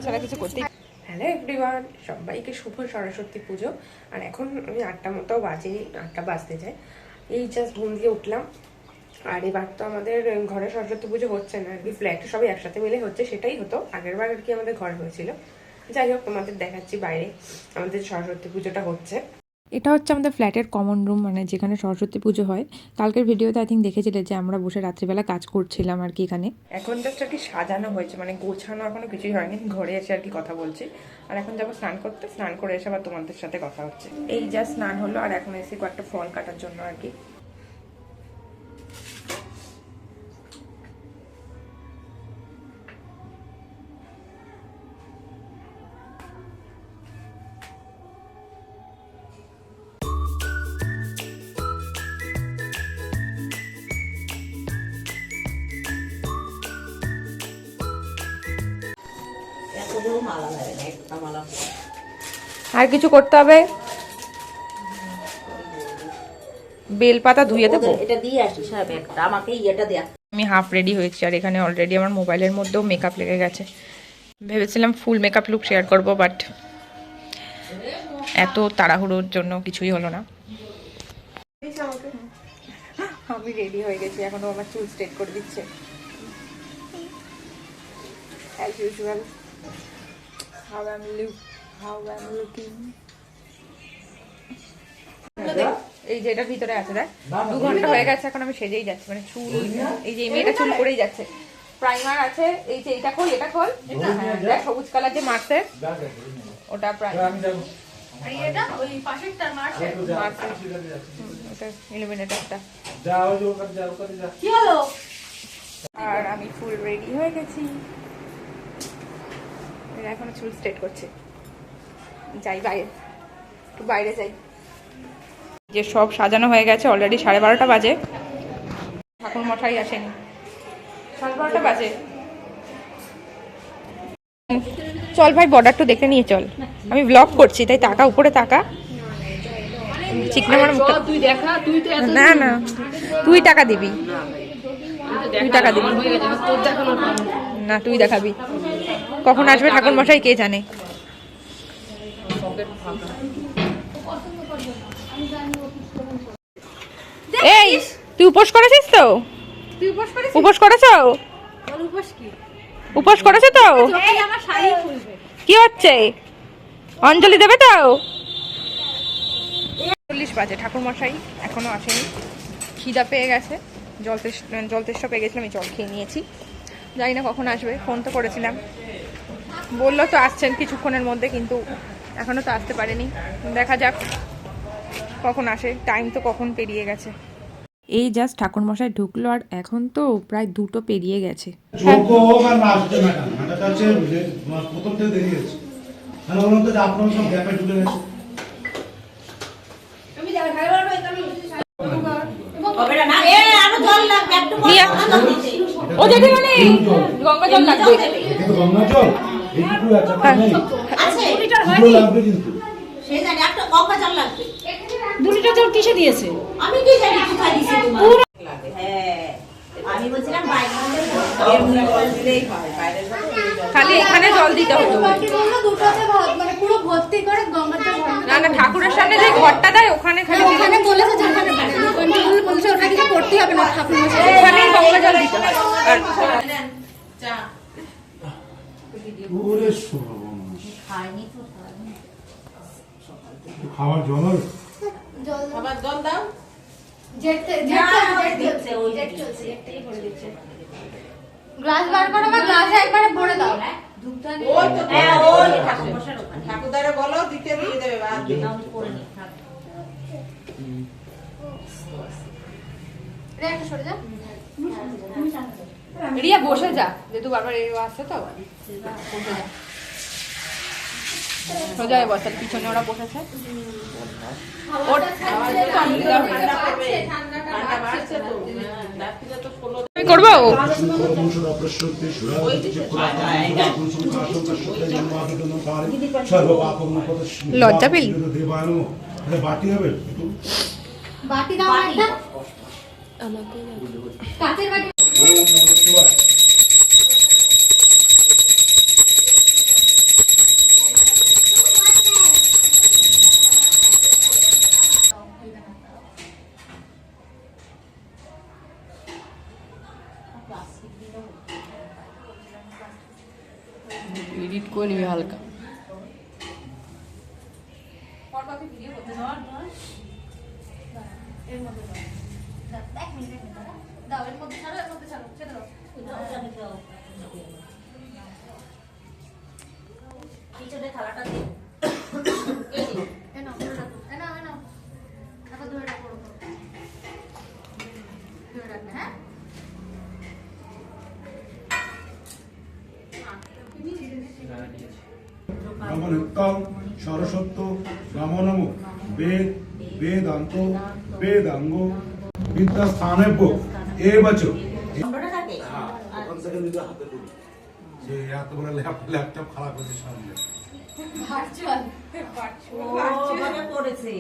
ছাড়া কিছু করতেই। হ্যালো এভরিওয়ান, সবাইকে শুভ সরস্বতী পুজো। আর এখন আমি 8টা মতো বাজেনি, 8টা বাজতে যায়। এই জাস্ট ঘুম দিয়ে উঠলাম। আর এবার তো আমাদের ঘরে সরস্বতী পুজো হচ্ছে না আর কি, ফ্ল্যাটে সবাই একসাথে মিলে হচ্ছে। সেটাই হতো আগের বার আর কি আমাদের ঘরে হয়েছিল। যাই হোক, তোমাদের দেখাচ্ছি বাইরে আমাদের সরস্বতী পুজোটা হচ্ছে। এটা হচ্ছে আমাদের ফ্ল্যাটের কমন রুম, মানে যেখানে সরস্বতী পুজো হয়। কালকের ভিডিওতে আই থিঙ্ক দেখেছিলে যে আমরা বসে রাত্রিবেলা কাজ করছিলাম আর কি এখানে। এখন জাস্ট আর কি সাজানো হয়েছে, মানে গোছানো এখনো কিছুই হয়নি। ঘরে এসে আর কি কথা বলছি। আর এখন যাবো স্নান করতে, স্নান করে এসে আবার তোমাদের সাথে কথা হচ্ছে। এই জাস্ট স্নান হলো আর এখন এসে কয়েকটা ফল কাটার জন্য আর কি। আর কিছু করতে হবে, বেলপাতা ধুয়ে দেবো। এটা দিয়ে আসিস, হ্যাঁ ব্যাগটা আমাকে এটা দেয়া। আমি হাফ রেডি হয়েছি আর এখানে অলরেডি আমার মোবাইলের মধ্যেও মেকআপ লেগে গেছে। ভেবেছিলাম ফুল মেকআপ লুক শেয়ার করবো, বাট এত তাড়াহুড়োর জন্য কিছুই হলো না। আমি রেডি হয়ে গেছি, এখনো আমার চুল স্ট্রেট করে দিচ্ছে as usual. How I'm looking. এই যে এটা ভিতরে আছে, দেখ 2 ঘন্টা হয়ে গেছে, এখন আমি সেজেই যাচ্ছি। মানে চুল, এই যে মেয়েটা চুল করেই যাচ্ছে। প্রাইমার আছে, এই যে এটা খোল, এটা খোল। হ্যাঁ, দেখ সবুজ কালার যে মার্কসের, ওটা প্রাইমার। আর এটা ওই পাশেরটা মার্কসের, ওটা ইলুমিনেটরটা। কি হলো? আর আমি ফুল রেডি হয়ে গেছি, এখন চুল স্ট্রেট করছে। যাই বাইরে, একটু বাইরে যাই। যে সব সাজানো হয়ে গেছে, অলরেডি 12:30 বাজে। ঠাকুর মশাই আসেনি, 12:30 বাজে। চল ভাই, বর্ডারটা দেখে নিয়ে চল। আমি ব্লগ করছি তাই তাকা, উপরে তাকা। চিকনা আমার মুখটা তুই দেখা, তুই তো না না, তুই টাকা দিবি, তুই টাকা দিবি না, তুই দেখাবি। কখন আসবে ঠাকুর মশাই কে জানে। এই তুই উপোস করেছিস তো? উপোস করেছো? উপোস করেছো তো? কি হচ্ছে? অঞ্জলি দেবে তো? 40 বাজে, ঠাকুর মশাই এখনো আসেনি। খিদা পেয়ে গেছে, জল তেষ্টা পেয়ে গেছিলাম, আমি জল খেয়ে নিয়েছি। জানি না কখন আসবে, ফোন তো করেছিলাম, বললো তো আসছেন কিছুক্ষণের মধ্যে, কিন্তু এখনো তো আসতে পারেনি। দেখা যাক কখন আসে, টাইম তো কখন পেরিয়ে গেছে। এই জাস্ট ঠাকুরমশাই ঢুকলো আর এখন তো প্রায় 2টো পেরিয়ে গেছে। গঙ্গা জল লাগবে, $2 লিটার জল কিসে দিয়েছে? আমি কি জানি কোথায় দিয়েছে তোমার। হ্যাঁ, আমি বলছিলাম বাইরে দিলেই হয়, বাইরে খালি এখানে জল দিতে হতো। মানে পুরো ভর্তি করে গঙ্গার জল ভরা। না না, ঠাকুরের সামনে যে ঘরটা দেয় ওখানে খালি ওখানে বলেছে যেখানে কন্ট্রোল বলেছে ওটা কিছু করতেই হবে না, ঠাকুর মশাই ওখানে গঙ্গা জল দিতে হয়। আর চা ওরে সর্বনাশ, খাইনি তো, খাবার জল খাবার জল দাও। গ্লাস বার করো, বা গ্লাসে একবারে ভরে দাও। ওই তো ওই ঠাকুরদারে বলো দিতে দিয়ে দেবে, বাদ দিয়ে নাও করে নি। রে একটু সরে যা। রিয়া বসে যা, যেহেতু বারবার এই আসছে তো বসে যা। সোজা হয়ে বসার পিছনে ওরা বসেছে। আমি করবো লজ্জা পেলি? বাটি হবে, বাটি দাও একটা, আমাকে কাঁচের বাটি। এডিট করে নিবি হালকা। পিছনে থালাটা দে। নমনিত্যং সরস্বত্য নমো নমো বেদ বেদান্ত বেদাঙ্গ বিদ্যাস্থানেভ্য এবচ। বন্ধটা থাকে? ওখান থেকে নিজে হাতে তুলি যে এত বড় ল্যাপটপ খারাপ হয়েছে সামনে। ও ওখানে পড়েছে।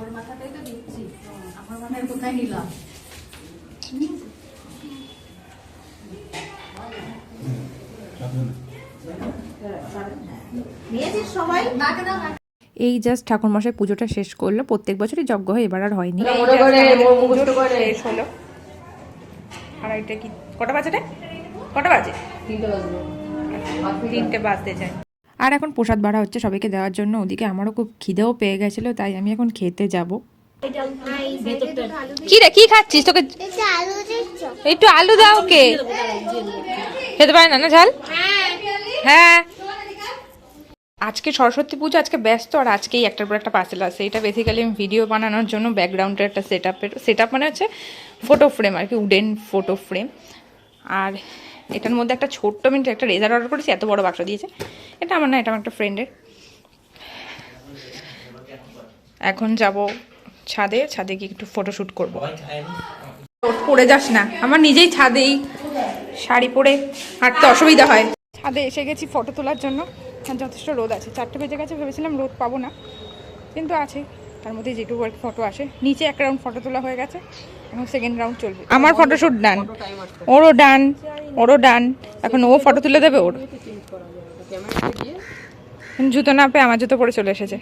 ওর মাথাটাই তো দিচ্ছি, আমার মাথায় কোথায় নিলাম? নিয়েছিস সবাই? মাকে দাও, এই জাস্ট ঠাকুরমশাই পুজোটা শেষ করলো। প্রত্যেক বছরই যজ্ঞ হয়, এবার আর হয়নি। শেষ হলো। আর এটা কি কটা বাজে রে? কটা বাজে? 3টে বাজতে যায়। আর এখন প্রসাদ বাড়া হচ্ছে সবাইকে দেওয়ার জন্য। ওদিকে আমারও খুব খিদেও পেয়ে গেছিলো, তাই আমি এখন খেতে যাব। কি রে কি খাচ্ছিস? তোকে একটু আলু দাও। কে খেতে পারে না না ঝাল? হ্যাঁ আজকে সরস্বতী পুজো, আজকে ব্যস্ত। আর আজকেই একটার পর একটা পার্সেল আছে। এটা বেসিক্যালি আমি ভিডিও বানানোর জন্য ব্যাকগ্রাউন্ডের একটা সেট আপ মানে হচ্ছে ফটো ফ্রেম আর কি, উডেন ফটো ফ্রেম। আর এটার মধ্যে একটা ছোট্ট মিনিট একটা রেজার অর্ডার করেছি, এত বড় বাক্স দিয়েছে। এটা আমার না, এটা আমার একটা ফ্রেন্ডের। এখন যাব ছাদে, ছাদে গিয়ে একটু ফটোশ্যুট করবো। পরে যাস না, আমার নিজেই ছাদেই শাড়ি পরে হাঁটতে অসুবিধা হয়। ছাদে এসে গেছি ফটো তোলার জন্য। আর যথেষ্ট রোদ আছে, 4টে বেজে গেছে। ভেবেছিলাম রোদ পাবো না, কিন্তু আছে। তার মধ্যে যেটুকু ফটো আসে। নিচে এক রাউন্ড ফটো তোলা হয়ে গেছে, এখন সেকেন্ড রাউন্ড চলবে। আমার ফটোশ্যুট ডান, ওরও ডান, ওরও ডান। এখন ও ফটো তুলে দেবে ওর। জুতো না পেয়ে আমার জুতো পরে চলে এসেছে।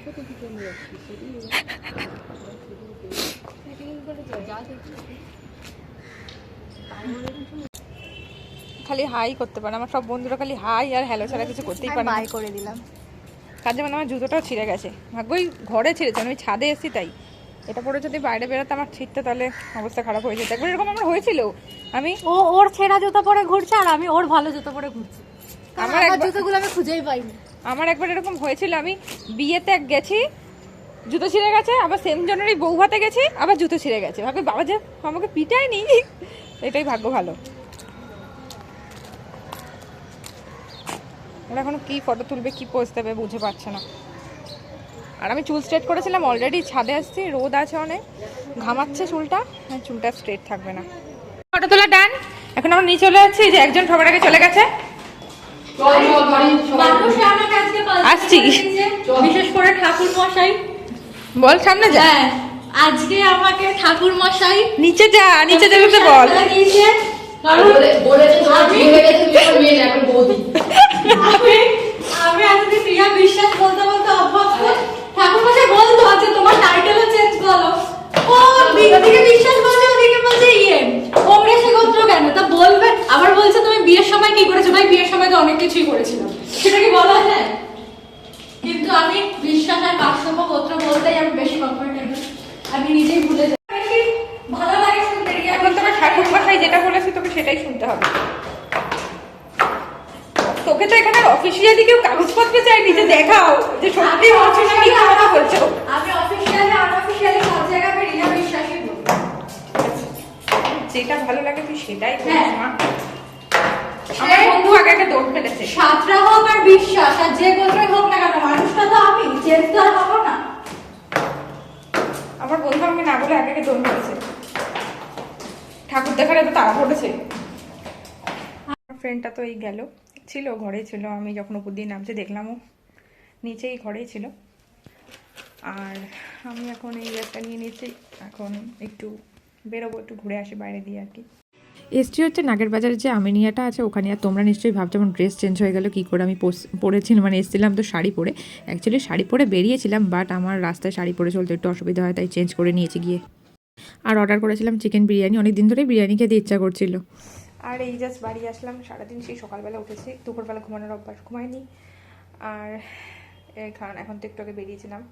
খালি হাই করতে পারে, আমার সব বন্ধুরা খালি হাই আর হ্যালো ছাড়া কিছু করতেই পারে না। বাই করে দিলাম। তার যেমন আমার জুতোটাও ছিঁড়ে গেছে, ভাগ্যই ঘরে ছিঁড়েছে, আমি ছাদে এসেছি তাই। এটা পরে যদি বাইরে বেরোতে আমার ছিঁড়তে, তাহলে অবস্থা খারাপ হয়ে যেত। একবার এরকম আমার হয়েছিল। আমি ওর ছেঁড়া জুতো পরে ঘুরছে আর আমি ওর ভালো জুতো পরে ঘুরছি। আমার আমার জুতোগুলো আমি খুঁজেই পাইনি। আমার একবার এরকম হয়েছিল, আমি বিয়েতে গেছি, জুতো ছিঁড়ে গেছে। আবার সেম জনেরই বউ ভাতে গেছি, আবার জুতো ছিঁড়ে গেছে। ভাবে বাবা যে আমাকে পিটায়নি, এটাই ভাগ্য ভালো। ওরা এখনো কি ফটো তুলবে, কি পোজ দেবে বুঝে পাচ্ছে না। আর আমি চুল স্ট্রেট করেছিলাম অলরেডি, ছাদে আসছি, রোদ আছে অনেক, ঘামাচ্ছে চুলটা, চুলটা স্ট্রেট থাকবে না। ফটো তোলা ডান। এখন আমরা নিয়ে চলে যাচ্ছি, যে একজন সবার আগে চলে গেছে। মানুষ আমাকে আজকে আসছি। বিশেষ করে ঠাকুর মশাই। বল সামনে যা। হ্যাঁ, আজকে আমাকে ঠাকুর মশাই নিচে যা, নিচে যাবে তো বল। আমি আজকে প্রিয়া বিশ্বাস বলতে বলতে অভ্যস্ত। ঠাকুর মশাই বলতো যে তোমার টাইটেলও চেঞ্জ করো। ও দিকে বিশ্বাস বলছে, ওদিকে বলছে ইয়ে অমরেশে গোত্র কেন তা বলবে। আবার বলছে তুমি বিয়ের সময় কি করেছো? ভাই বিয়ের সময় তো অনেক কিছুই করেছিলাম, সেটা কি বলা যায়? কিন্তু আমি বিশ্বাস আর কাশ্যপ গোত্র বলতেই আমি বেশি কমফর্টেবল। আমি নিজেই ভুলে যাই, ভালো লাগে শুনতে। এখন তোকে ঠাকুর মশাই যেটা বলেছে তোকে সেটাই শুনতে হবে। তোকে তো এখানে অফিসিয়ালি কেউ কাগজপত্র চাইনি যে দেখাও যে সত্যি অফিসিয়ালি কথা বলছো। আমি অফিসিয়ালি আনঅফিসিয়ালি সব জায়গায় রিনা বিশ্বাসই বলি। যেটা ভালো লাগে তুই সেটাই করিস হ্যাঁ। মা। আমার বন্ধু আগে আগে দৌড় ফেলেছে। সাতরা হোক আর বিশ্বাস আর যে গোত্রই হোক না কেন, মানুষটা তো আমি, চেঞ্জ তো আর হবো না। আমার বন্ধু আমাকে না বলে আগে আগে দৌড় ফেলেছে। ঠাকুর দেখার এত তাড়া পড়েছে। আমার ফ্রেন্ডটা তো এই গেল, ছিল ঘরেই ছিল। আমি যখন উপর দিয়ে নামছে দেখলামও নিচেই ঘরেই ছিল। আর আমি এখন এই ব্যাগটা নিয়ে নিয়েছি, এখন একটু বেরোবো, একটু ঘুরে আসি বাইরে দিয়ে আর কি। এসটি হচ্ছে নাগের বাজারের যে আমিনিয়াটা আছে ওখানে। আর তোমরা নিশ্চয়ই ভাবছো আমার ড্রেস চেঞ্জ হয়ে গেল কী করে। আমি পরেছিলাম মানে এসেছিলাম তো শাড়ি পরে, অ্যাকচুয়ালি শাড়ি পরে বেরিয়েছিলাম, বাট আমার রাস্তায় শাড়ি পরে চলতে একটু অসুবিধা হয়, তাই চেঞ্জ করে নিয়েছি গিয়ে। আর অর্ডার করেছিলাম চিকেন বিরিয়ানি, অনেক দিন ধরেই বিরিয়ানি খেতে ইচ্ছা করছিল। আর এই জাস্ট বাড়ি আসলাম, সারাদিন সেই সকালবেলা উঠেছি, দুপুরবেলা ঘুমানোর অভ্যাস ঘুমায়নি। আর এখন তো একটু আগে বেরিয়েছিলাম,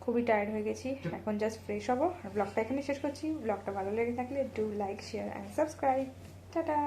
খুবই টায়ার্ড হয়ে গেছি, এখন জাস্ট ফ্রেশ হবো। আর ব্লগটা এখানে শেষ করছি। ব্লগটা ভালো লেগে থাকলে do like, share and subscribe. Tata.